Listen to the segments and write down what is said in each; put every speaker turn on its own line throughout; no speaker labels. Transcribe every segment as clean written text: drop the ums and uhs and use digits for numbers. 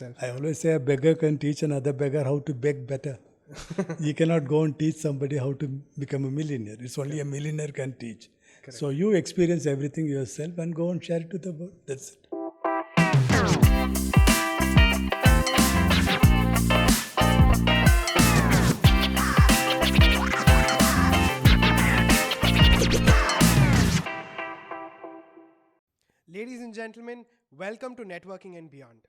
I always say a beggar can teach another beggar how to beg better. You cannot go and teach somebody how to become a millionaire. It's only a millionaire can teach.
Correct.
So you experience everything yourself and go and share it to the world. That's it.
Ladies and gentlemen, welcome to Networking and Beyond.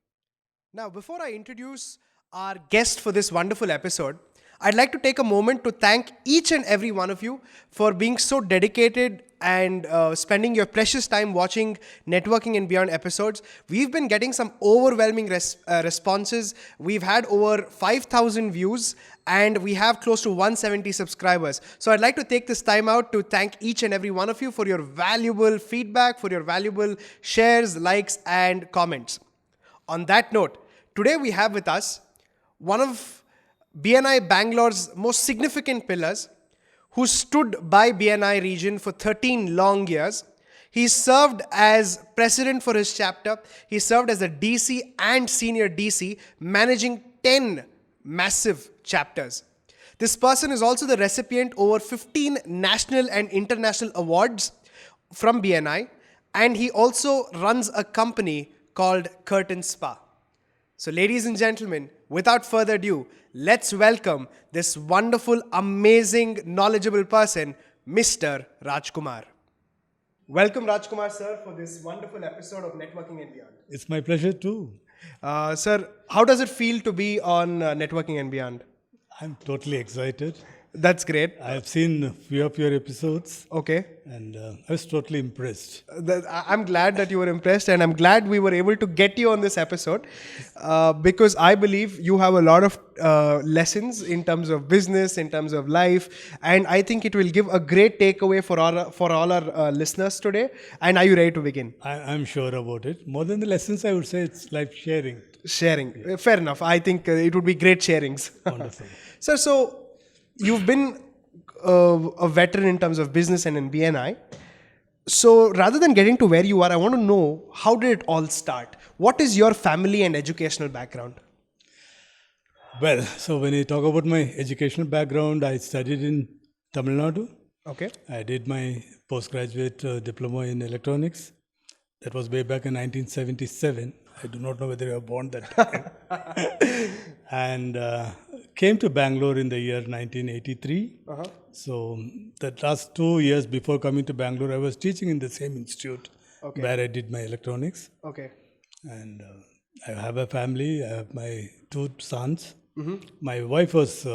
Now, before I introduce our guest for this wonderful episode, I'd like to take a moment to thank each and every one of you for being so dedicated and spending your precious time watching Networking and Beyond episodes. We've been getting some overwhelming responses. We've had over 5,000 views and we have close to 170 subscribers. So I'd like to take this time out to thank each and every one of you for your valuable feedback, for your valuable shares, likes, and comments. On that note, today we have with us one of BNI Bangalore's most significant pillars, who stood by BNI region for 13 long years. He served as president for his chapter. He served as a DC and senior DC, managing 10 massive chapters. This person is also the recipient over 15 national and international awards from BNI, and he also runs a company called Curtain Spa. So, ladies and gentlemen, without further ado, let's welcome this wonderful, amazing, knowledgeable person, Mr. Rajkumar. Welcome, Rajkumar, sir, for this wonderful episode of Networking and Beyond.
It's my pleasure too.
Sir, how does it feel to be on Networking and Beyond?
I'm totally excited.
That's great.
I have seen a few of your episodes
Okay.
and I was totally impressed.
I'm glad that you were impressed, and I'm glad we were able to get you on this episode because I believe you have a lot of lessons in terms of business, in terms of life, and I think it will give a great takeaway for all our listeners today. And are you ready to begin?
I'm sure about it. More than the lessons, I would say it's life sharing.
Sharing. Fair enough. I think it would be great sharings.
Wonderful.
Sir, so you've been a veteran in terms of business and in BNI. So rather than getting to where you are, I want to know, how did it all start? What is your family and educational background?
Well, so when you talk about my educational background, I studied in Tamil Nadu.
Okay.
I did my postgraduate diploma in electronics. That was way back in 1977. I do not know whether you were born that time. And came to Bangalore in the year 1983. So the last 2 years before coming to Bangalore, I was teaching in the same institute where I did my electronics.
Okay.
And I have a family. I have my 2 sons. My wife was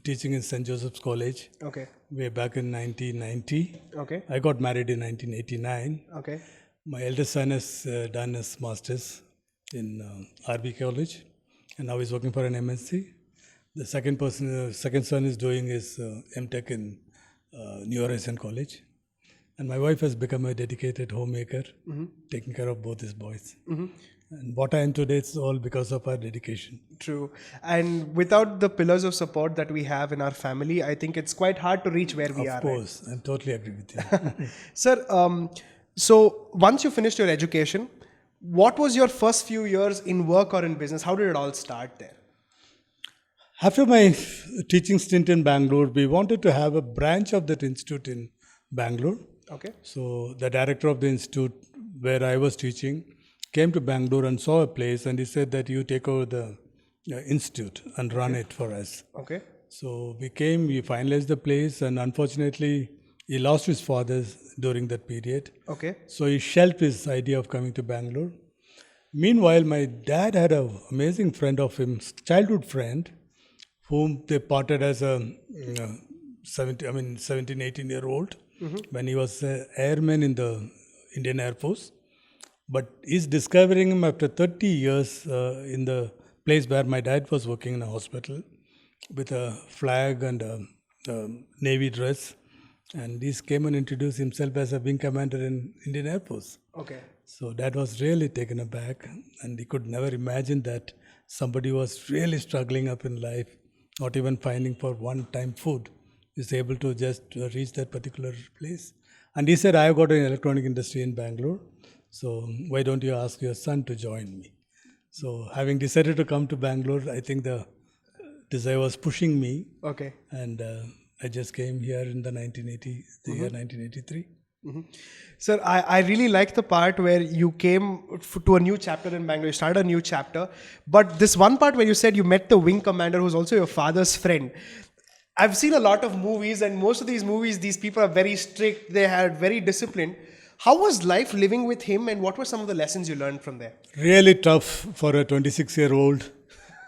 teaching in St. Joseph's College
Okay.
way back in 1990.
Okay.
I got married in 1989.
Okay.
My eldest son has done his master's in RB College, and now he's working for an MNC. The second son is doing his MTech in New Horizon College. And my wife has become a dedicated homemaker, taking care of both his boys. And what I am today is all because of our dedication.
True. And without the pillars of support that we have in our family, I think it's quite hard to reach where we are.
Of course, I totally agree with you.
Sir, so once you finished your education, what was your first few years in work or in business? How did it all start there?
After my teaching stint in Bangalore, we wanted to have a branch of that institute in Bangalore.
Okay.
So the director of the institute where I was teaching came to Bangalore and saw a place, and he said that you take over the institute and run it for us.
Okay.
So we finalized the place, and unfortunately he lost his father during that period.
Okay.
So he shelved his idea of coming to Bangalore. Meanwhile, my dad had an amazing friend of his, childhood friend, whom they parted as a 17, 18-year-old when he was an airman in the Indian Air Force. But he's discovering him after 30 years in the place where my dad was working in a hospital with a flag and a navy dress. And he came and introduced himself as a wing commander in Indian Air Force.
Okay.
So Dad was really taken aback, and he could never imagine that somebody was really struggling up in life, not even finding for one-time food, is able to just reach that particular place. And he said, I've got an electronic industry in Bangalore, so why don't you ask your son to join me? So having decided to come to Bangalore, I think the desire was pushing me,
Okay.
and I just came here in the 1980, the year 1983.
Sir, I really like the part where you came to a new chapter in Bangalore, you started a new chapter. But this one part where you said you met the wing commander who's also your father's friend. I've seen a lot of movies, and most of these movies, these people are very strict, they are very disciplined. How was life living with him, and what were some of the lessons you learned from there?
Really tough for a 26-year-old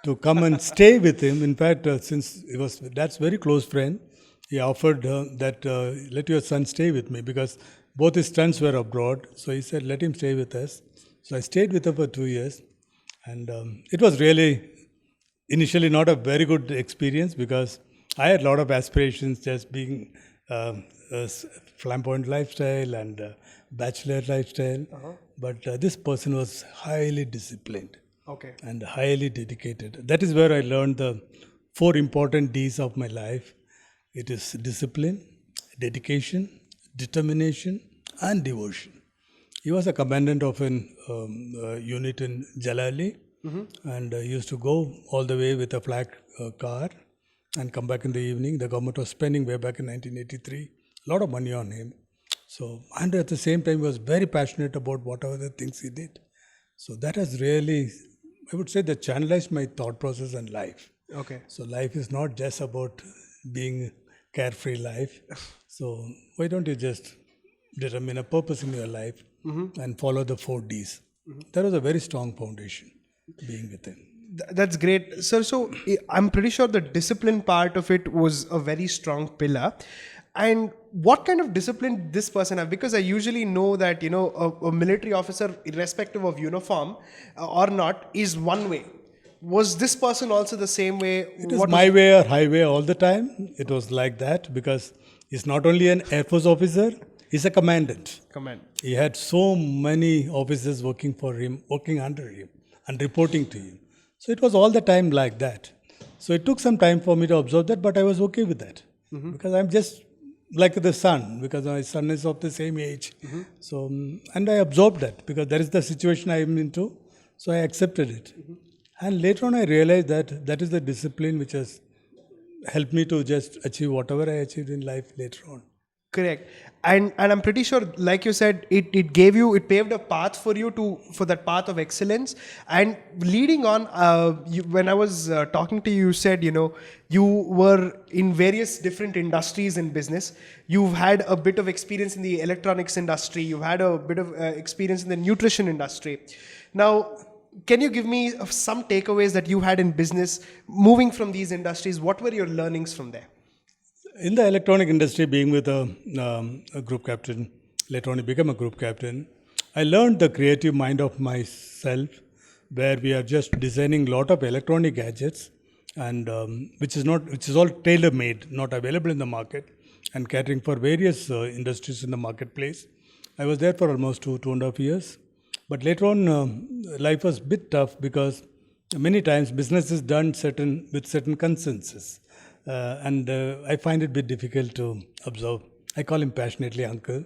to come and stay with him. In fact, since he was Dad's very close friend, he offered that let your son stay with me because both his sons were abroad. So he said, let him stay with us. So I stayed with him for 2 years. And it was really initially not a very good experience because I had a lot of aspirations, just being flamboyant lifestyle and bachelor lifestyle. But this person was highly disciplined
Okay.
and highly dedicated. That is where I learned the 4 important D's of my life. It is discipline, dedication, determination, and devotion. He was a commandant of an unit in Jalali, and he used to go all the way with a flag car and come back in the evening. The government was spending way back in 1983 a lot of money on him. So, and at the same time, he was very passionate about whatever the things he did. So that has really, I would say, that channelized my thought process and life.
Okay.
So life is not just about being carefree life. So why don't you just determine a purpose in your life and follow the 4 Ds? That was a very strong foundation being with him.
That's great, sir. So I'm pretty sure the discipline part of it was a very strong pillar. And what kind of discipline did this person have? Because I usually know that, you know, a military officer, irrespective of uniform or not, is one way. Was this person also the same way?
It is my way or highway all the time. It was like that because he's not only an Air Force officer, he's a commandant.
Command.
He had so many officers working for him, working under him, and reporting to him. So it was all the time like that. So it took some time for me to observe that, but I was okay with that because I'm just like the son, because my son is of the same age. So, and I absorbed that because that is the situation I am into. So I accepted it. And later on, I realized that that is the discipline which has helped me to just achieve whatever I achieved in life later on.
Correct. And I'm pretty sure, like you said, it paved a path for you for that path of excellence. And leading on, when I was talking to you, you said, you know, you were in various different industries in business. You've had a bit of experience in the electronics industry. You've had a bit of experience in the nutrition industry. Now, can you give me some takeaways that you had in business moving from these industries? What were your learnings from there?
In the electronic industry, being with a group captain, later on I became a group captain, I learned the creative mind of myself, where we are just designing a lot of electronic gadgets, and which is all tailor-made, not available in the market, and catering for various industries in the marketplace. I was there for almost 2.5 years. But later on, life was a bit tough because many times business is done with certain consensus. And I find it a bit difficult to observe. I call him passionately uncle.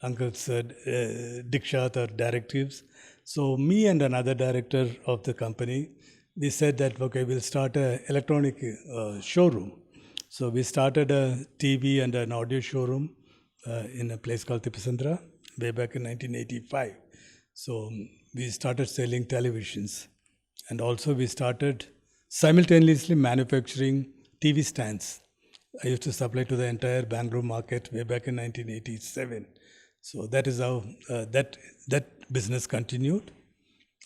Uncle's dikshat or directives. So me and another director of the company, we said that, okay, we'll start an electronic showroom. So we started a TV and an audio showroom in a place called Tipasandra way back in 1985. So we started selling televisions, and also we started simultaneously manufacturing TV stands. I used to supply to the entire Bangalore market way back in 1987. So that is how that business continued.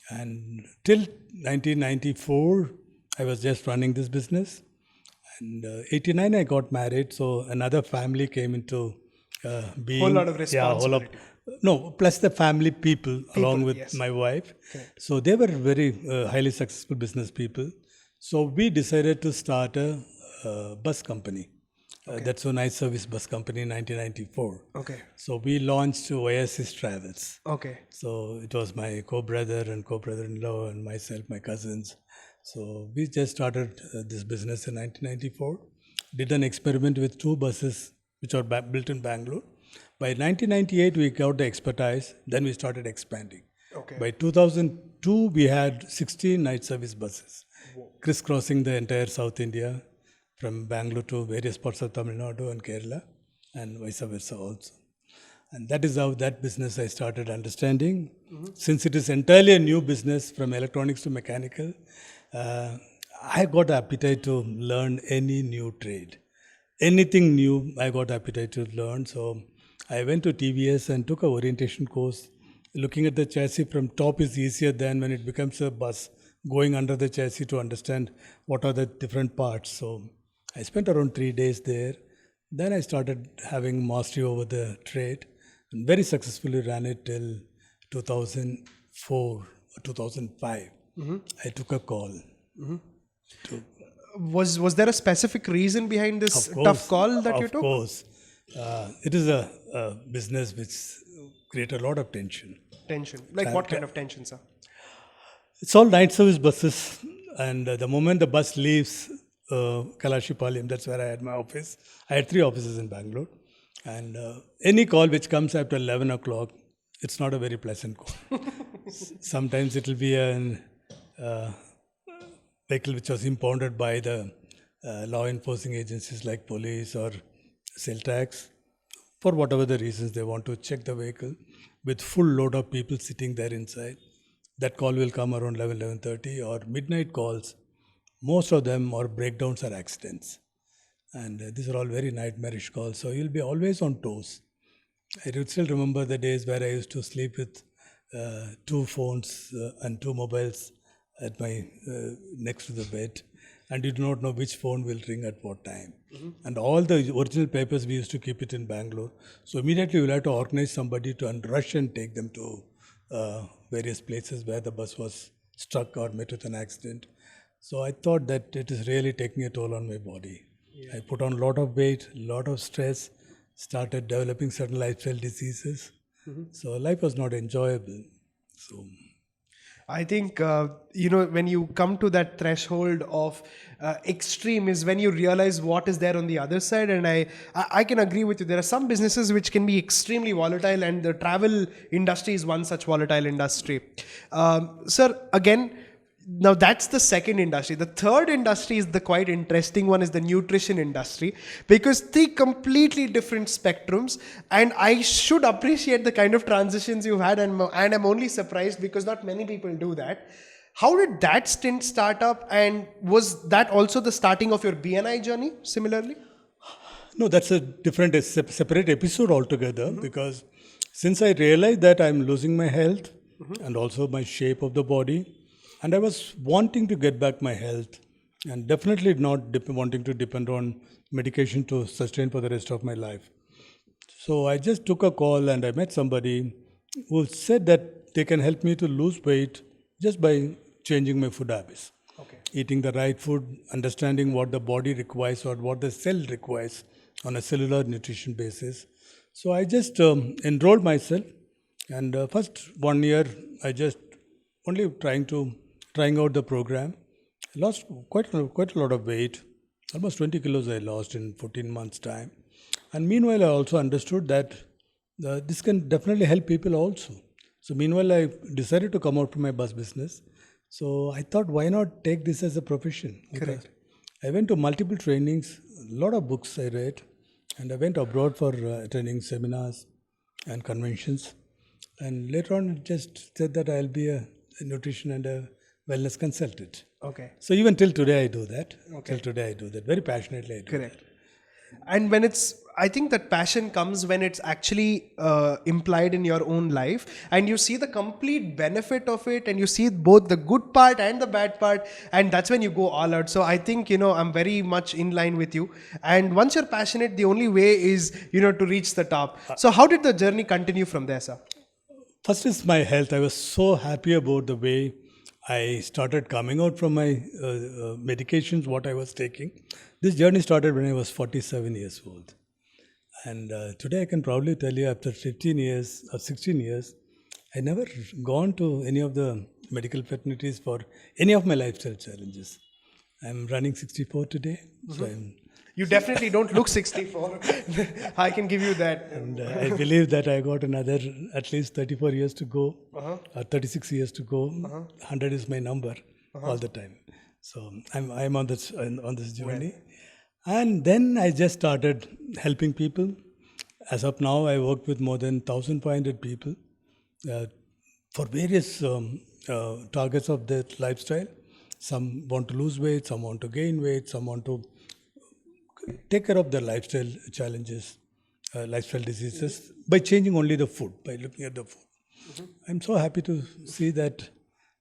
And till 1994, I was just running this business. And 89, I got married. So another family came into being.
Whole lot of responsibility.
Plus the family people along with my wife.
Correct.
So they were very highly successful business people. So we decided to start a bus company. That's a nice service bus company in 1994.
Okay.
So we launched Oasis Travels.
Okay.
So it was my co-brother and co-brother-in-law and myself, my cousins. So we just started this business in 1994. Did an experiment with 2 buses which are built in Bangalore. By 1998, we got the expertise. Then we started expanding.
Okay.
By 2000, 2002, we had 16 night service buses crisscrossing the entire South India from Bangalore to various parts of Tamil Nadu and Kerala and vice versa also. And that is how that business I started understanding. Since it is entirely a new business from electronics to mechanical, I got appetite to learn any new trade. Anything new, I got appetite to learn. So I went to TVS and took a orientation course. Looking at the chassis from top is easier than when it becomes a bus, going under the chassis to understand what are the different parts. So I spent around 3 days there. Then I started having mastery over the trade and very successfully ran it till 2004 or 2005. I took a call. To,
Was there a specific reason behind this tough call that you took?
Of course. It is a business which creates a lot of tension.
Tension. Like what kind of tension, sir?
It's all night service buses, and the moment the bus leaves Kalashipalem, that's where I had my office. I had 3 offices in Bangalore, and any call which comes after 11 o'clock, it's not a very pleasant call. Sometimes it will be an vehicle which was impounded by the law enforcing agencies like police or sale tax. For whatever the reasons, they want to check the vehicle with full load of people sitting there inside. That call will come around 11:30 or midnight calls. Most of them are breakdowns or accidents. And these are all very nightmarish calls. So you'll be always on toes. I still remember the days where I used to sleep with 2 phones and 2 mobiles at my next to the bed, and you do not know which phone will ring at what time. And all the original papers, we used to keep it in Bangalore. So immediately you'll have to organize somebody to rush and take them to various places where the bus was struck or met with an accident. So I thought that it is really taking a toll on my body. I put on a lot of weight, a lot of stress, started developing certain lifestyle diseases. So life was not enjoyable. So
I think, when you come to that threshold of extreme is when you realize what is there on the other side. And I can agree with you. There are some businesses which can be extremely volatile, and the travel industry is one such volatile industry. Sir, again, now that's the second industry. The third industry is the quite interesting one, is the nutrition industry, because 3 completely different spectrums. And I should appreciate the kind of transitions you've had, and I'm only surprised because not many people do that. How did that stint start up, and was that also the starting of your BNI journey similarly?
no, that's a different, separate episode altogether, because since I realized that I'm losing my health and also my shape of the body, and I was wanting to get back my health and definitely not wanting to depend on medication to sustain for the rest of my life. So I just took a call and I met somebody who said that they can help me to lose weight just by changing my food habits.
Okay.
Eating the right food, understanding what the body requires or what the cell requires on a cellular nutrition basis. So I just enrolled myself, and first 1 year I just only trying out the program. I lost quite a lot of weight, almost 20 kilos I lost in 14 months' time. And meanwhile, I also understood that this can definitely help people also. So meanwhile, I decided to come out from my bus business. So I thought, why not take this as a profession?
Correct.
I went to multiple trainings, a lot of books I read, and I went abroad for attending seminars and conventions. And later on, it just said that I'll be a nutrition and a wellness consultant.
Okay.
So even till today I do that.
Okay.
Till today I do that. Very passionately I do
Correct.
that.
And I think that passion comes when it's actually implied in your own life, and you see the complete benefit of it, and you see both the good part and the bad part, and that's when you go all out. So I think, I'm very much in line with you. And once you're passionate, the only way is, to reach the top. So how did the journey continue from there, sir?
First is my health. I was so happy about the way I started coming out from my medications, what I was taking. This journey started when I was 47 years old. And today I can proudly tell you, after 15 years or 16 years, I never gone to any of the medical fraternities for any of my lifestyle challenges. I'm running 64 today, so I'm
You definitely don't look 64. I can give you that.
And I believe that I got another at least 34 years to go, 36 years to go. 100 is my number all the time. So I'm on this journey. And then I just started helping people. As of now, I work with more than 1,500 people for various targets of their lifestyle. Some want to lose weight, some want to gain weight, some want to take care of their lifestyle challenges, lifestyle diseases, by changing only the food, by looking at the food. I'm so happy to see that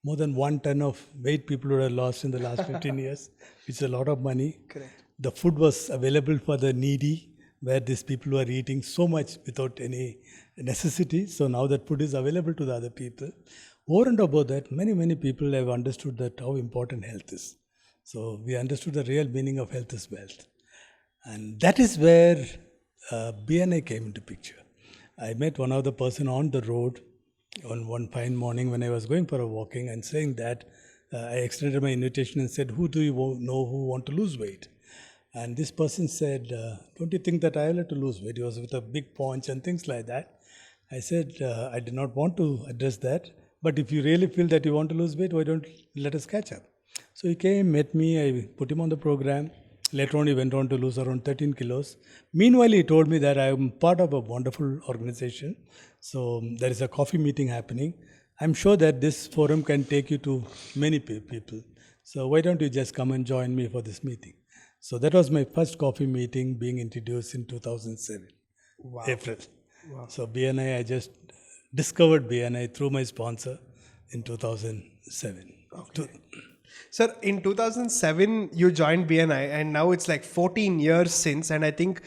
more than 1 ton of weight people would have lost in the last 15 years, which is a lot of money.
Correct.
The food was available for the needy, where these people were eating so much without any necessity. So now that food is available to the other people. Over and above that, many people have understood that how important health is. So we understood the real meaning of health is wealth. And that is where BNI came into picture. I met one of the person on the road on one fine morning when I was going for a walking and saying that I extended my invitation and said, who do you know who want to lose weight? And this person said, don't you think that I will have to lose weight? He was with a big paunch and things like that. I said, I did not want to address that. But if you really feel that you want to lose weight, why don't let us catch up? So he came, met me, I put him on the program. Later on, he went on to lose around 13 kilos. Meanwhile, he told me that I am part of a wonderful organization. So there is a coffee meeting happening. I'm sure that this forum can take you to many people. So why don't you just come and join me for this meeting? So that was my first coffee meeting being introduced in 2007, April.
Wow.
So BNI, I just discovered BNI through my sponsor in 2007.
Okay. Sir, in 2007, you joined BNI, and now it's like 14 years since. And I think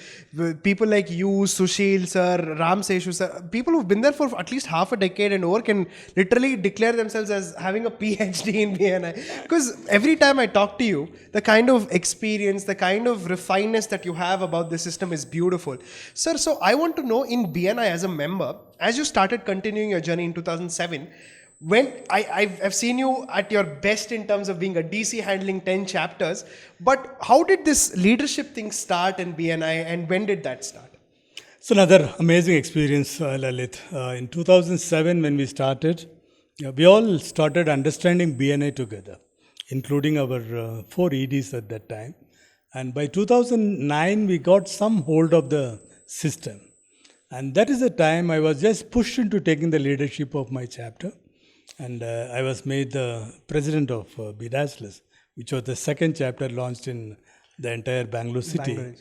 people like you, Sushil sir, Ram Seshu sir, people who've been there for at least half a decade and over can literally declare themselves as having a PhD in BNI. Because every time I talk to you, the kind of experience, the kind of refineness that you have about the system is beautiful. Sir, so I want to know, in BNI as a member, as you started continuing your journey in 2007, when I've seen you at your best in terms of being a DC handling 10 chapters, but how did this leadership thing start in BNI, and when did that start?
It's another amazing experience, Lalit. In 2007, when we started, we all started understanding BNI together, including our 4 EDs at that time. And by 2009, we got some hold of the system. And that is the time I was just pushed into taking the leadership of my chapter. And I was made the president of Bedazzlers, which was the second chapter launched in the entire Bangalore city.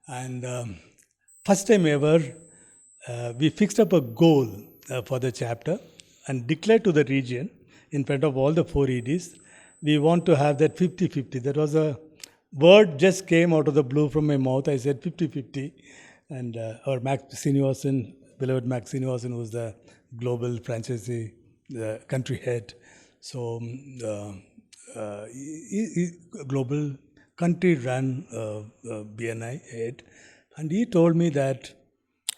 And first time ever, we fixed up a goal for the chapter and declared to the region in front of all the 4 EDs, we want to have that 50-50. That was a word just came out of the blue from my mouth. I said 50-50. And our Max Srinivasan, beloved Max Srinivasan, who was the global franchisee, the country head, so global country-run BNI head, and he told me that,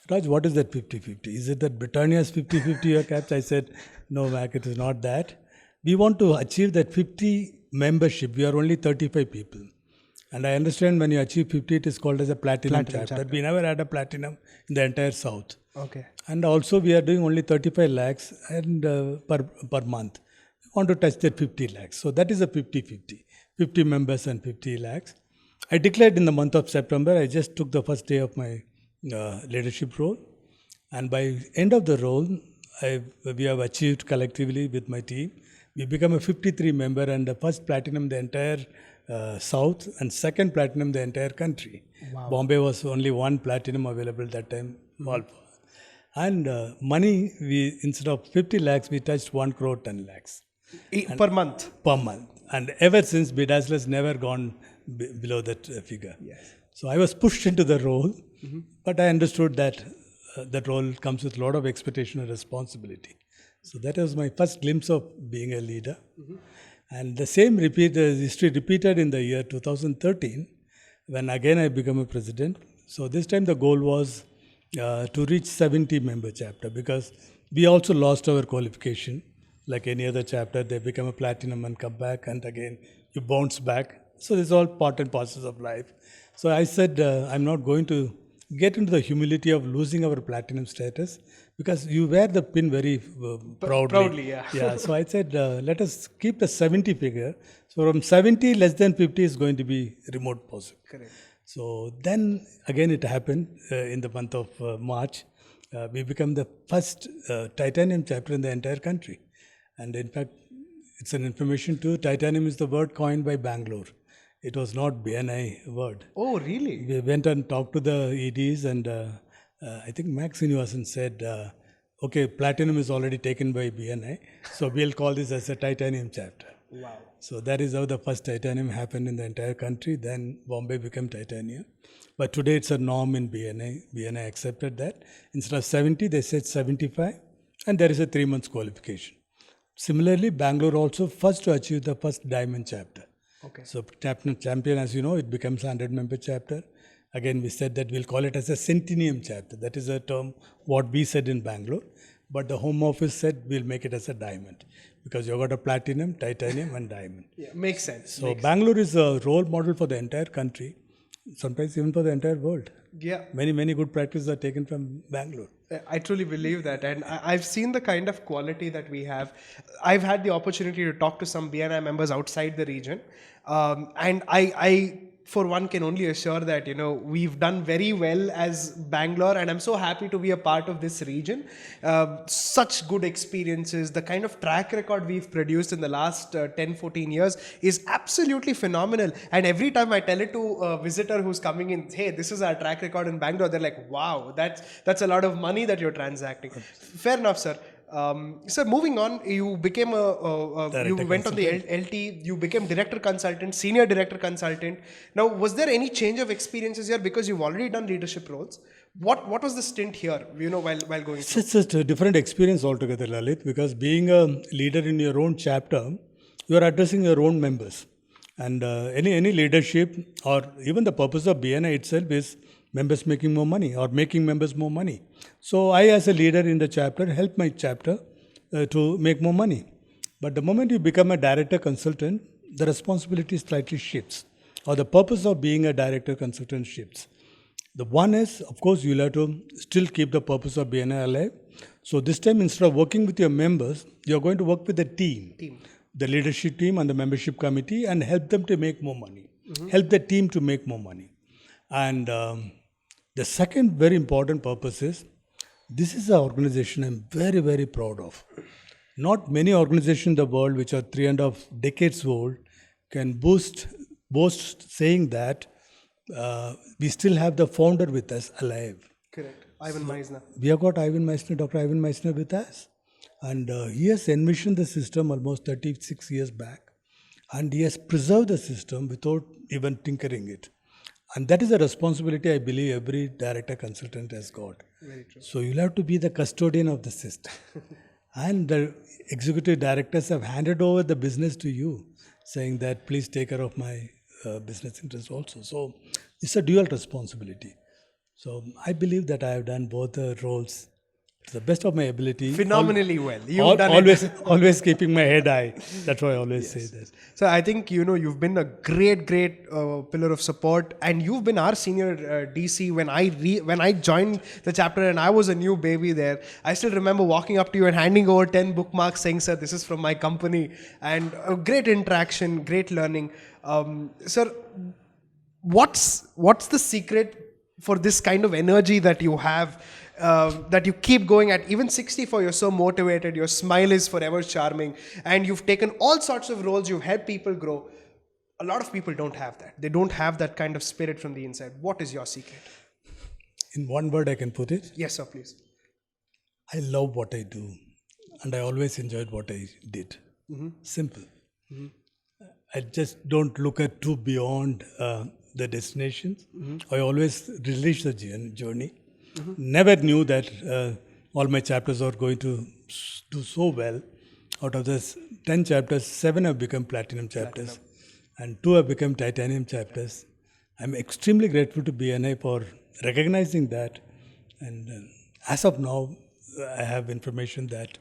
Raj, what is that 50-50? Is it that Britannia's 50-50 you captured? I said, no, Mac, it is not that. We want to achieve that 50 membership. We are only 35 people. And I understand when you achieve 50, it is called as a platinum chapter. We never had a platinum in the entire South.
Okay.
And also we are doing only 35 lakhs and per month. We want to touch that 50 lakhs. So that is a 50-50. 50 members and 50 lakhs. I declared in the month of September. I just took the first day of my leadership role. And by end of the role, we have achieved collectively with my team. We become a 53 member and the first platinum the entire South and second platinum the entire country.
Wow.
Bombay was only 1 platinum available that time. And money, we instead of 50 lakhs, we touched 1 crore 10 lakhs.
Per month?
Per month. And ever since, Bedazzlers never gone below that figure.
Yes.
So I was pushed into the role, but I understood that that role comes with a lot of expectation and responsibility. So that was my first glimpse of being a leader. And the same history repeated in the year 2013, when again I became a president. So this time the goal was to reach 70 member chapter, because we also lost our qualification. Like any other chapter, they become a platinum and come back, and again you bounce back So this is all part and parcels of life. So I said, I'm not going to get into the humility of losing our platinum status because you wear the pin very proudly.
Proudly, yeah.
Yeah. So I said, let us keep the 70 figure. So from 70, less than 50 is going to be remote possible.
Correct.
So then again it happened in the month of March. We become the first titanium chapter in the entire country. And in fact, it's an information too. Titanium is the word coined by Bangalore. It was not BNI word.
Oh, really?
We went and talked to the EDs, and I think Max Srinivasan said, okay, platinum is already taken by BNI, so we'll call this as a titanium chapter.
Wow.
So that is how the first titanium happened in the entire country. Then Bombay became titanium. But today it's a norm in BNI. BNI accepted that. Instead of 70, they said 75, and there is a 3 months qualification. Similarly, Bangalore also first to achieve the first diamond chapter.
Okay.
So champion, as you know, it becomes a 100-member chapter. Again, we said that we'll call it as a centennium chapter. That is a term what we said in Bangalore. But the Home Office said we'll make it as a diamond because you've got a platinum, titanium, and diamond.
Yeah, makes sense.
So Bangalore is a role model for the entire country, sometimes even for the entire world.
Yeah.
Many good practices are taken from Bangalore.
I truly believe that, and I've seen the kind of quality that we have. I've had the opportunity to talk to some BNI members outside the region, and I for one can only assure that we've done very well as Bangalore, and I'm so happy to be a part of this region. Such good experiences, the kind of track record we've produced in the last 10-14 years is absolutely phenomenal. And every time I tell it to a visitor who's coming in, hey, this is our track record in Bangalore, they're like, wow, that's a lot of money that you're transacting. Fair enough, sir. Sir, moving on, you became you went on the LT, you became director consultant, senior director consultant. Now, was there any change of experiences here because you've already done leadership roles? What was the stint here, while going through?
It's just a different experience altogether, Lalit, because being a leader in your own chapter, you are addressing your own members. And any leadership or even the purpose of BNI itself is members making more money or making members more money. So I, as a leader in the chapter, help my chapter to make more money. But the moment you become a director consultant, the responsibility slightly shifts, or the purpose of being a director consultant shifts. The one is, of course, you'll have to still keep the purpose of BNI alive. So this time, instead of working with your members, you're going to work with the team. The leadership team and the membership committee, and help them to make more money. Help the team to make more money. And the second very important purpose is, this is an organization I'm very proud of. Not many organizations in the world which are 3.5 decades old can boast saying that we still have the founder with us alive.
Correct. Ivan Meisner.
We have got Dr. Ivan Meisner with us. And he has envisioned the system almost 36 years back. And he has preserved the system without even tinkering it. And that is a responsibility I believe every director consultant has got.
Very true.
So you'll have to be the custodian of the system. And the executive directors have handed over the business to you, saying that please take care of my business interests also. So it's a dual responsibility. So I believe that I have done both the roles to the best of my ability.
Phenomenally well. You've done it.
Always keeping my head high. That's why I always say that.
So I think you've been a great pillar of support, and you've been our senior DC when I joined the chapter and I was a new baby there. I still remember walking up to you and handing over 10 bookmarks, saying, "Sir, this is from my company," and a great interaction, great learning. Sir, what's the secret for this kind of energy that you have? That you keep going at even 64, you're so motivated, your smile is forever charming, and you've taken all sorts of roles, you've helped people grow. A lot of people don't have that. They don't have that kind of spirit from the inside. What is your secret?
In one word I can put it.
Yes, sir, please.
I love what I do, and I always enjoyed what I did. Simple. I just don't look at too beyond the destinations. I always relish the journey. Never knew that all my chapters are going to do so well. Out of this 10 chapters, 7 have become platinum chapters and 2 have become titanium chapters. I'm extremely grateful to BNI for recognizing that. And as of now, I have information that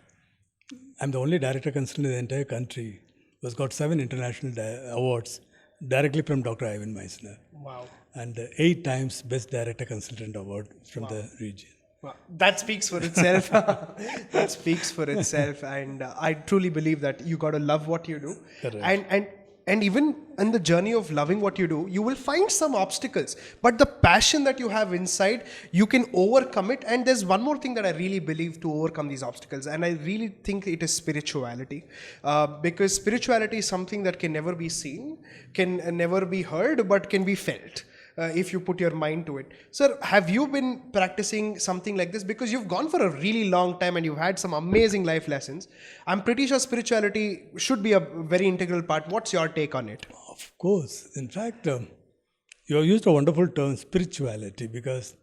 I'm the only director consultant in the entire country who has got 7 international awards directly from Dr. Ivan Meisner.
Wow.
And 8 times Best Director Consultant Award from the region.
Wow. That speaks for itself. That speaks for itself, and I truly believe that you got to love what you do,
Correct.
and even in the journey of loving what you do, you will find some obstacles, but the passion that you have inside, you can overcome it. And there's one more thing that I really believe to overcome these obstacles, and I really think it is spirituality, because spirituality is something that can never be seen, can never be heard, but can be felt. If you put your mind to it. Sir, have you been practicing something like this? Because you've gone for a really long time and you've had some amazing life lessons. I'm pretty sure spirituality should be a very integral part. What's your take on it?
Of course. In fact, you have used a wonderful term, spirituality, because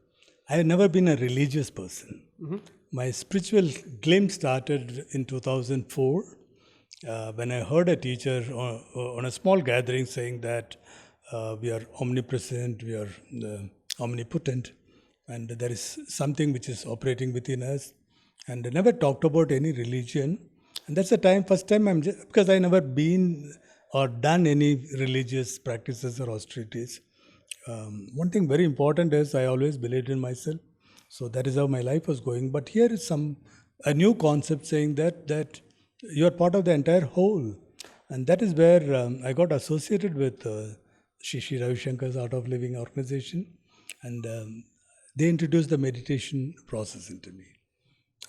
I have never been a religious person. My spiritual glimpse started in 2004 when I heard a teacher on a small gathering saying that we are omnipresent, we are omnipotent, and there is something which is operating within us. And I never talked about any religion. And that's the first time because I never been or done any religious practices or austerities. One thing very important is I always believed in myself. So that is how my life was going. But here is a new concept saying that you are part of the entire whole. And that is where I got associated with Shri Ravi Shankar's Art of Living organization, and they introduced the meditation process into me.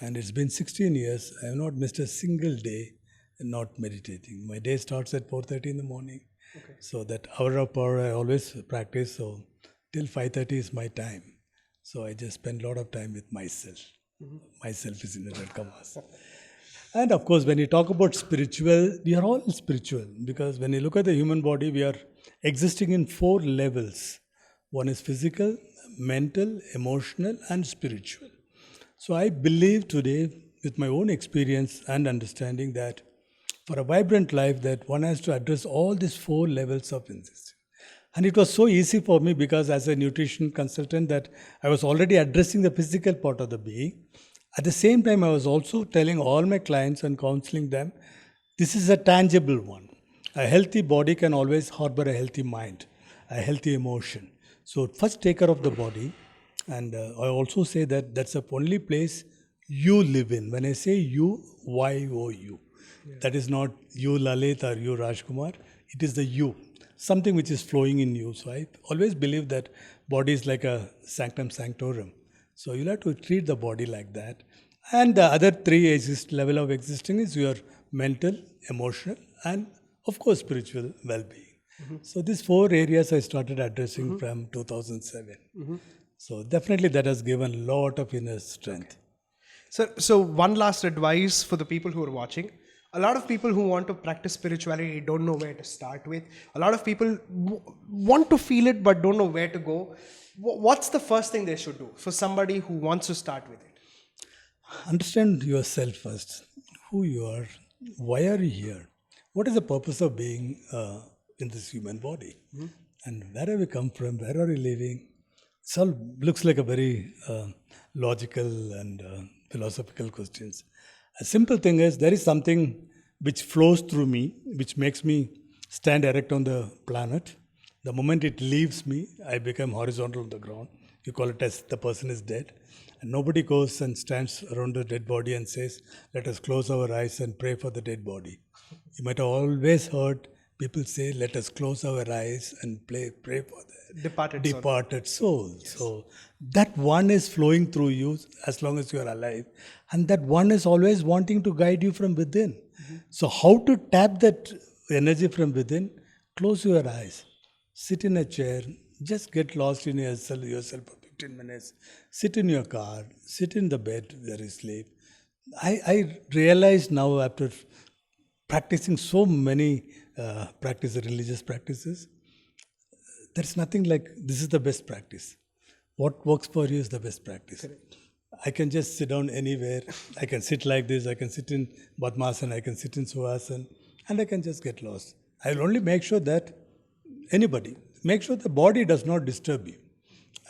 And it's been 16 years. I have not missed a single day not meditating. My day starts at 4:30 in the morning. Okay. So that hour of power I always practice. So till 5:30 is my time. So I just spend a lot of time with myself. Myself is in inverted commas. And of course, when you talk about spiritual, we are all spiritual, because when you look at the human body, we are existing in 4 levels. One is physical, mental, emotional, and spiritual. So I believe today, with my own experience and understanding, that for a vibrant life, that one has to address all these 4 levels of existence. And it was so easy for me because as a nutrition consultant that I was already addressing the physical part of the being. At the same time, I was also telling all my clients and counseling them, this is a tangible one. A healthy body can always harbor a healthy mind, a healthy emotion. So first take care of the body. And I also say that that's the only place you live in. When I say you, Y-O-U. Yeah. That is not you Lalit or you Rajkumar. It is the you. Something which is flowing in you. So I always believe that body is like a sanctum sanctorum. So you'll have to treat the body like that. And the other 3 level of existing is your mental, emotional, and of course spiritual well-being. So these 4 areas I started addressing from 2007. So definitely that has given a lot of inner strength.
Okay. So one last advice for the people who are watching. A lot of people who want to practice spirituality don't know where to start with. A lot of people want to feel it but don't know where to go. What's the first thing they should do for somebody who wants to start with it?
Understand yourself first. Who you are, why are you here? What is the purpose of being in this human body? And where have you come from? Where are you living? It all looks like a very logical and philosophical questions. A simple thing is there is something which flows through me, which makes me stand erect on the planet. The moment it leaves me, I become horizontal on the ground. You call it as the person is dead. And nobody goes and stands around the dead body and says, let us close our eyes and pray for the dead body. You might have always heard people say, let us close our eyes and pray for the departed soul. Yes. So that one is flowing through you as long as you are alive. And that one is always wanting to guide you from within. So how to tap that energy from within? Close your eyes. Sit in a chair. Just get lost in yourself for 15 minutes. Sit in your car. Sit in the bed where you sleep. I realize now after practicing so many religious practices, there's nothing like this is the best practice. What works for you is the best practice. Correct. I can just sit down anywhere. I can sit like this. I can sit in Padmasana. I can sit in Sukhasana. And I can just get lost. I will only make sure that make sure the body does not disturb you.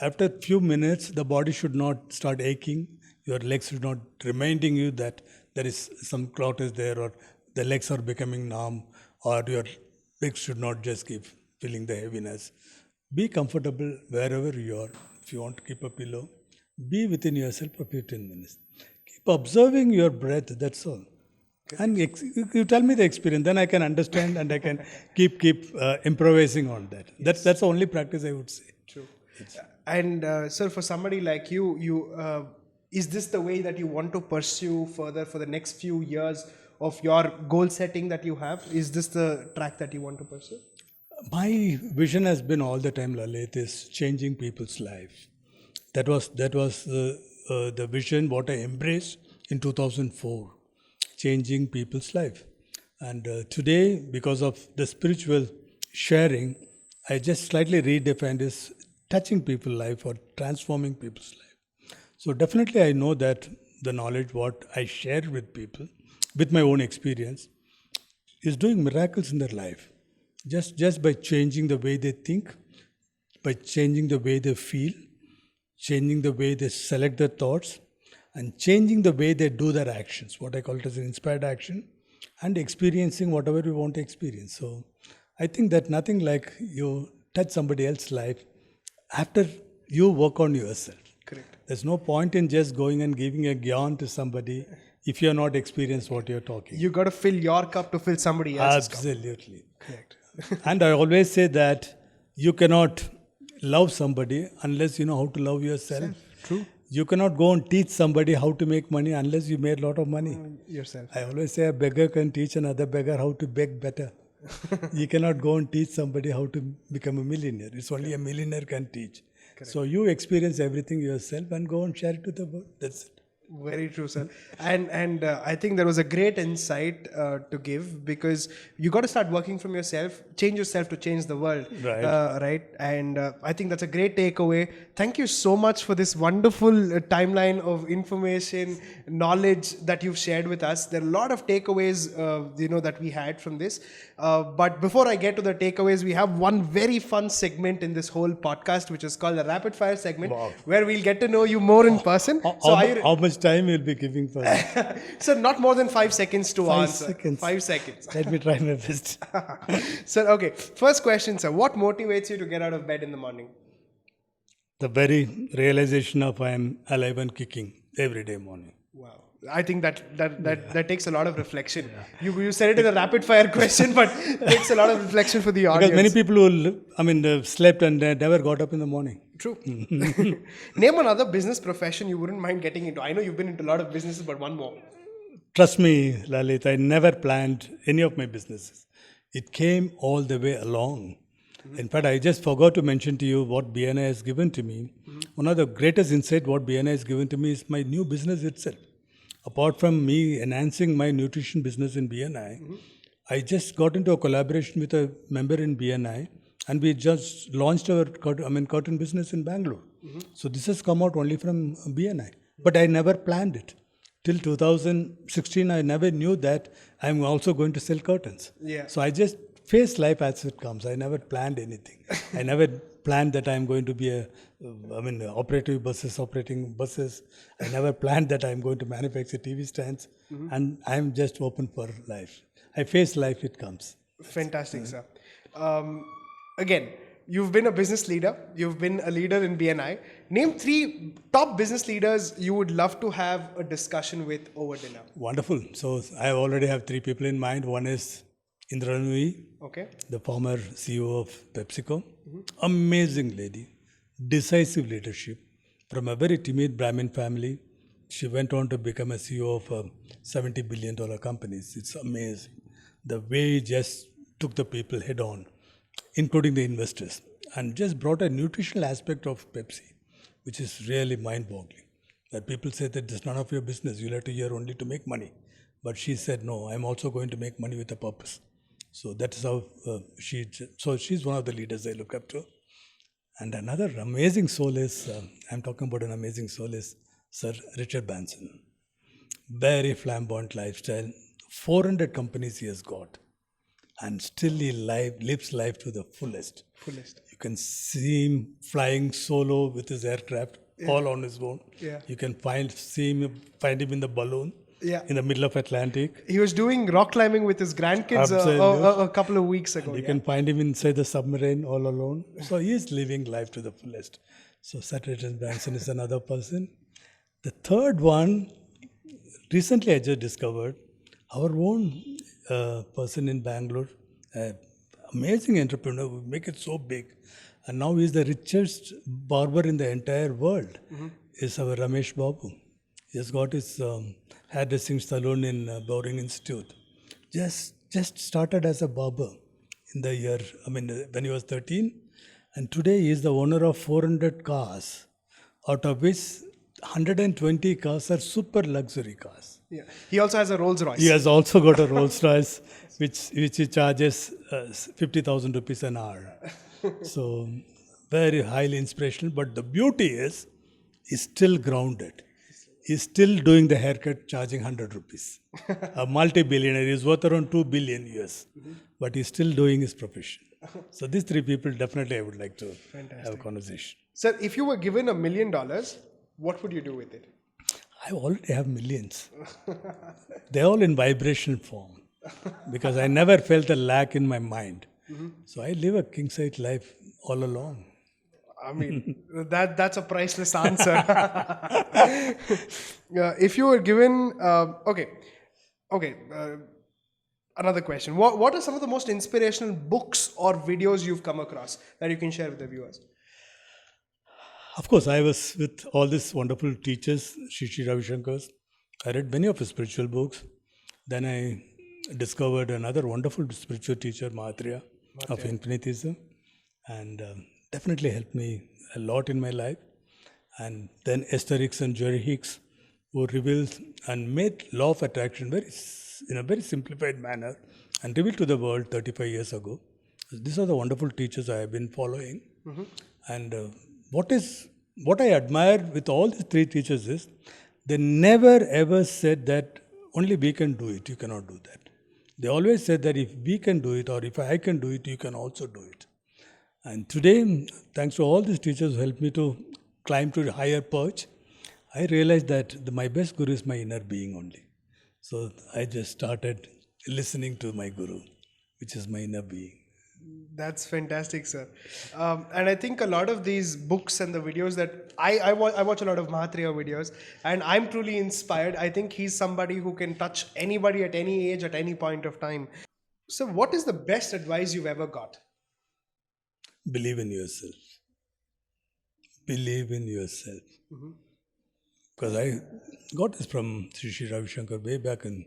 After a few minutes, the body should not start aching. Your legs should not reminding you that there is some clot is there, or the legs are becoming numb, or your legs should not just give feeling the heaviness. Be comfortable wherever you are. If you want to keep a pillow, be within yourself for 15 minutes. Keep observing your breath, that's all. And you tell me the experience, then I can understand and I can keep improvising on that. That's the only practice I would say.
True. And sir, for somebody like you, is this the way that you want to pursue further for the next few years of your goal setting that you have? Is this the track that you want to pursue?
My vision has been all the time, Lalit, is changing people's life. That was the vision what I embraced in 2004, changing people's life. And today, because of the spiritual sharing, I just slightly redefined this touching people's life or transforming people's life. So definitely, I know that the knowledge what I share with people, with my own experience, is doing miracles in their life. Just by changing the way they think, by changing the way they feel, changing the way they select their thoughts, and changing the way they do their actions, what I call it as an inspired action, and experiencing whatever we want to experience. So I think that nothing like you touch somebody else's life after you work on yourself.
Correct.
There's no point in just going and giving a gyan to somebody if you're not experienced what you're talking.
You got to fill your cup to fill somebody else's cup.
Absolutely.
Correct.
And I always say that you cannot love somebody unless you know how to love yourself.
True.
You cannot go and teach somebody how to make money unless you made a lot of money.
Yourself.
I always say a beggar can teach another beggar how to beg better. You cannot go and teach somebody how to become a millionaire. It's only a millionaire can teach. So you experience everything yourself and go and share it to the world. That's it.
Very true, sir. And I think there was a great insight to give, because you got to start working from yourself, change yourself to change the world.
Right.
Right. And I think that's a great takeaway. Thank you so much for this wonderful timeline of information, knowledge that you've shared with us. There are a lot of takeaways, that we had from this. But before I get to the takeaways, we have one very fun segment in this whole podcast, which is called the rapid fire segment, where we'll get to know you more in person.
How much time you'll be giving for that?
Sir, not more than 5 seconds to
5
answer.
seconds.
5 seconds.
Let me try my best.
Sir, okay. First question, sir. What motivates you to get out of bed in the morning?
The very realization of I am alive and kicking every day morning.
Wow. I think that takes a lot of reflection. You said it in a rapid fire question, but it takes a lot of reflection for the audience.
Because many people who slept and never got up in the morning.
True. Name another business profession you wouldn't mind getting into. I know you've been into a lot of businesses, but one more.
Trust me, Lalit, I never planned any of my businesses. It came all the way along. In fact, I just forgot to mention to you what BNI has given to me. One of the greatest insight what BNI has given to me is my new business itself. Apart from me enhancing my nutrition business in BNI, I just got into a collaboration with a member in BNI, and we just launched our cotton business in Bangalore. So this has come out only from BNI. But I never planned it. Till 2016, I never knew that I'm also going to sell curtains.
Yeah.
So I just face life as it comes. I never planned anything. I never planned that I'm going to be operating buses. I never planned that I'm going to manufacture TV stands. And I'm just open for life. I face life, it comes.
Fantastic, sir. Again, you've been a business leader. You've been a leader in BNI. Name 3 top business leaders you would love to have a discussion with over dinner.
Wonderful. So I already have 3 people in mind. One is Indra Nooyi,
Okay.
the former CEO of PepsiCo. Amazing lady, decisive leadership. From a very timid Brahmin family, she went on to become a CEO of a $70 billion companies. It's amazing. The way he just took the people head on, including the investors, and just brought a nutritional aspect of Pepsi, which is really mind-boggling. That people say that it's none of your business, you'll have to here only to make money. But she said, no, I'm also going to make money with a purpose. So that is how she's one of the leaders I look up to. And another amazing soul is, I'm talking about an amazing soul is Sir Richard Branson. Very flamboyant lifestyle. 400 companies he has got. And still he lives life to the fullest. You can see him flying solo with his aircraft, all on his own.
Yeah.
You can find him in the balloon.
Yeah.
in the middle of Atlantic.
He was doing rock climbing with his grandkids
Absolutely.
a couple of weeks ago.
You
Yeah.
can find him inside the submarine all alone. So he is living life to the fullest. So Sir Richard Branson is another person. The third one, recently I just discovered, our own person in Bangalore, amazing entrepreneur, who make it so big. And now he's the richest barber in the entire world, is our Ramesh Babu. He has got his hairdressing salon in Bowring Institute. Just started as a barber in the year, when he was 13. And today he is the owner of 400 cars, out of which 120 cars are super luxury cars.
Yeah. He also has a Rolls Royce.
He has also got a Rolls Royce, which he charges 50,000 rupees an hour. So very highly inspirational. But the beauty is, he's still grounded. He's still doing the haircut, charging 100 rupees. A multi-billionaire. He's worth around 2 billion US. But he's still doing his profession. So these three people definitely I would like to have a conversation.
Sir, if you were given $1 million, what would you do with it?
I already have millions. They're all in vibration form because I never felt a lack in my mind. So I live a king-size life all along.
I mean, that's a priceless answer. If you were given, another question. What are some of the most inspirational books or videos you've come across that you can share with the viewers?
Of course, I was with all these wonderful teachers, Shri Ravi Shankar's. I read many of his spiritual books. Then I discovered another wonderful spiritual teacher, Mahatria of Infinitism, and definitely helped me a lot in my life. And then Esther Hicks and Jerry Hicks, who revealed and made law of attraction in a very simplified manner and revealed to the world 35 years ago. These are the wonderful teachers I have been following. And what I admire with all these three teachers is they never ever said that only we can do it, you cannot do that. They always said that if we can do it or if I can do it, you can also do it. And today, thanks to all these teachers who helped me to climb to a higher perch, I realized that my best guru is my inner being only. So I just started listening to my guru, which is my inner being.
That's fantastic, sir. And I think a lot of these books and the videos that I watch a lot of Mahatria videos, and I'm truly inspired. I think he's somebody who can touch anybody at any age, at any point of time. So, what is the best advice you've ever got?
Believe in yourself. Believe in yourself. Because I got this from Sri Ravi Shankar way back in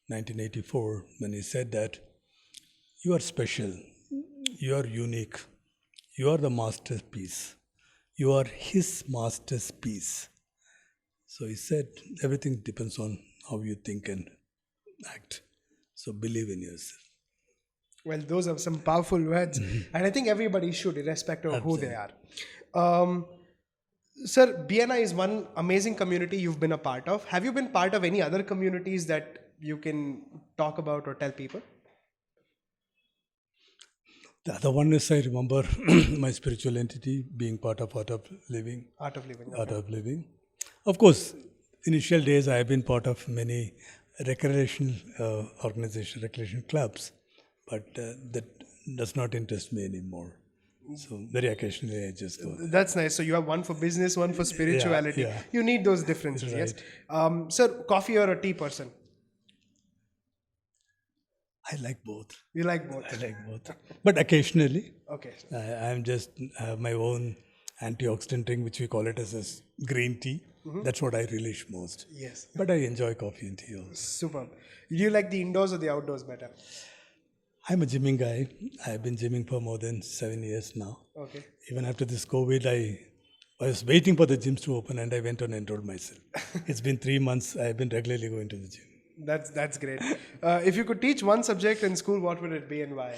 1984 when he said that you are special. You are unique. You are the masterpiece. You are his masterpiece. So he said everything depends on how you think and act. So believe in yourself.
Well, those are some powerful words, and I think everybody should, irrespective of who they are. Sir, BNI is one amazing community you've been a part of. Have you been part of any other communities that you can talk about or tell people?
The other one is I remember my spiritual entity being part of Art of Living.
Art of Living.
Art of Living. Of course, initial days I have been part of many recreational organizations, recreational clubs, but that does not interest me anymore. So very occasionally I just go there.
That's nice. So you have one for business, one for spirituality.
Yeah.
You need those differences, yes. Sir, coffee or a tea person?
I like both.
You like both?
I like both. But occasionally,
Okay.
I'm just have my own antioxidant drink, which we call it as green tea. That's what I relish most.
Yes.
But I enjoy coffee and tea also.
Superb. Do you like the indoors or the outdoors better?
I'm a gymming guy. I've been gymming for more than 7 years now.
Okay.
Even after this COVID, I was waiting for the gyms to open and I went and enrolled myself. It's been 3 months. I've been regularly going to the gym.
That's great. If you could teach one subject in school, what would it be and why?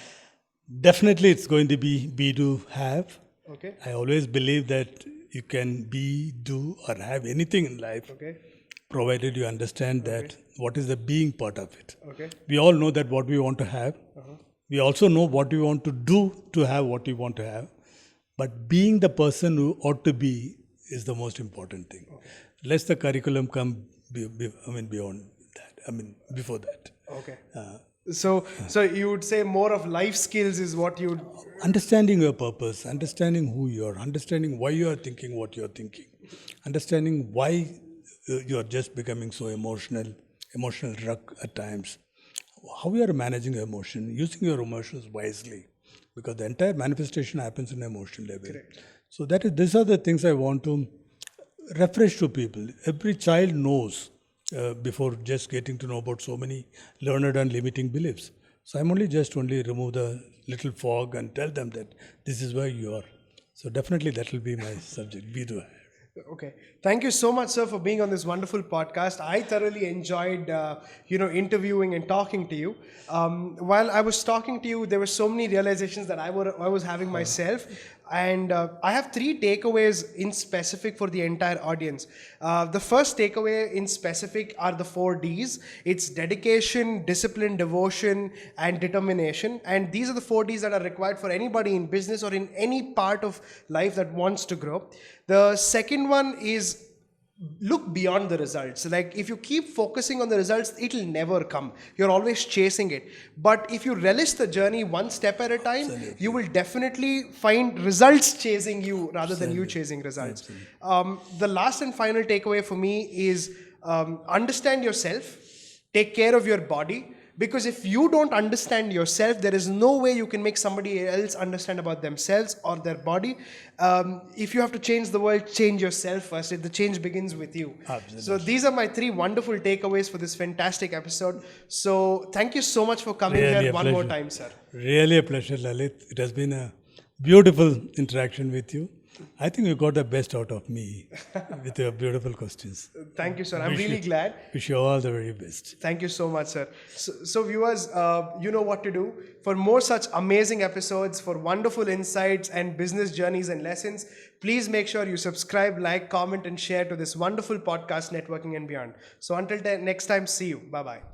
Definitely, it's going to be do, have.
Okay.
I always believe that you can be, do, or have anything in life,
Okay.
provided you understand that what is the being part of it.
Okay.
We all know that what we want to have. We also know what we want to do to have what we want to have. But being the person who ought to be is the most important thing. Let the curriculum come beyond that. before that.
Okay. So you would say more of life skills is what you would.
Understanding your purpose, understanding who you are, understanding why you are thinking what you are thinking, understanding why you are just becoming so emotional wreck at times, how you are managing your emotion, using your emotions wisely, because the entire manifestation happens in emotion level.
Correct.
So these are the things I want to refresh to people. Every child knows before just getting to know about so many learned and limiting beliefs. So I'm only remove the little fog and tell them that this is where you are. So definitely that will be my subject. Be there.
Okay. Thank you so much, sir, for being on this wonderful podcast. I thoroughly enjoyed, interviewing and talking to you. While I was talking to you, there were so many realizations that I was having myself. And I have 3 takeaways in specific for the entire audience. The first takeaway in specific are the 4 Ds. It's dedication, discipline, devotion, and determination. And these are the 4 Ds that are required for anybody in business or in any part of life that wants to grow. The second one is look beyond the results. Like if you keep focusing on the results, it'll never come. You're always chasing it. But if you relish the journey one step at a time, you will definitely find results chasing you rather than you chasing results. The last and final takeaway for me is understand yourself, take care of your body. Because if you don't understand yourself, there is no way you can make somebody else understand about themselves or their body. If you have to change the world, change yourself first. The change begins with you.
Absolutely.
So these are my 3 wonderful takeaways for this fantastic episode. So thank you so much for coming
Really
here
a
one more
pleasure.
time, sir.
Really a pleasure, Lalit. It has been a beautiful interaction with you. I think you got the best out of me with your beautiful questions.
Thank you, sir. I'm really glad.
Wish you all the very best.
Thank you so much, sir. So viewers, you know what to do. For more such amazing episodes, for wonderful insights and business journeys and lessons, please make sure you subscribe, like, comment, and share to this wonderful podcast, Networking and Beyond. So until next time, see you. Bye-bye.